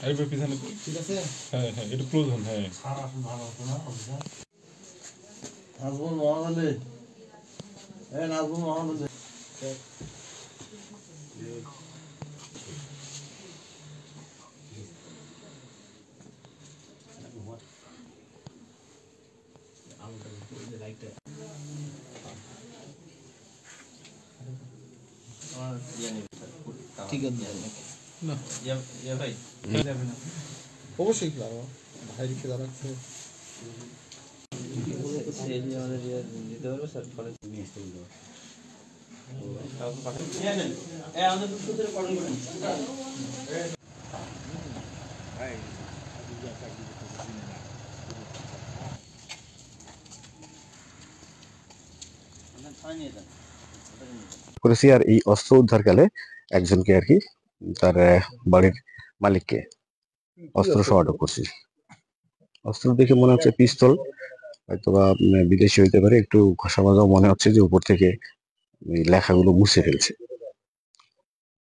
আরেকবার পিছনে ঠিক আছে। হ্যাঁ হ্যাঁ একটু ক্লোজ হন। হ্যাঁ সারা আসলে ভালো হতো না অফিসার। নাজমুল মোহাম্মদ আলী, নাজমুল মোহাম্মদ আলী। ঠিক আছে না ভাই যাবে না অবশ্যই যাবো ভাই রেখে দাঁড়াচ্ছে দিতে পারবে স্যার কলেজ নিয়ে আসতে বলবো করেছি। আর এই অস্ত্র উদ্ধারকালে একজনকে আর কি তার বাড়ির মালিককে অস্ত্র সহ আটক করছি। অস্ত্র দেখে মনে হচ্ছে পিস্তল, হয়তোবা বিদেশি হইতে পারে। একটু ঘষা মাজাও মনে হচ্ছে যে উপর থেকে লেখাগুলো মুছে ফেলছে।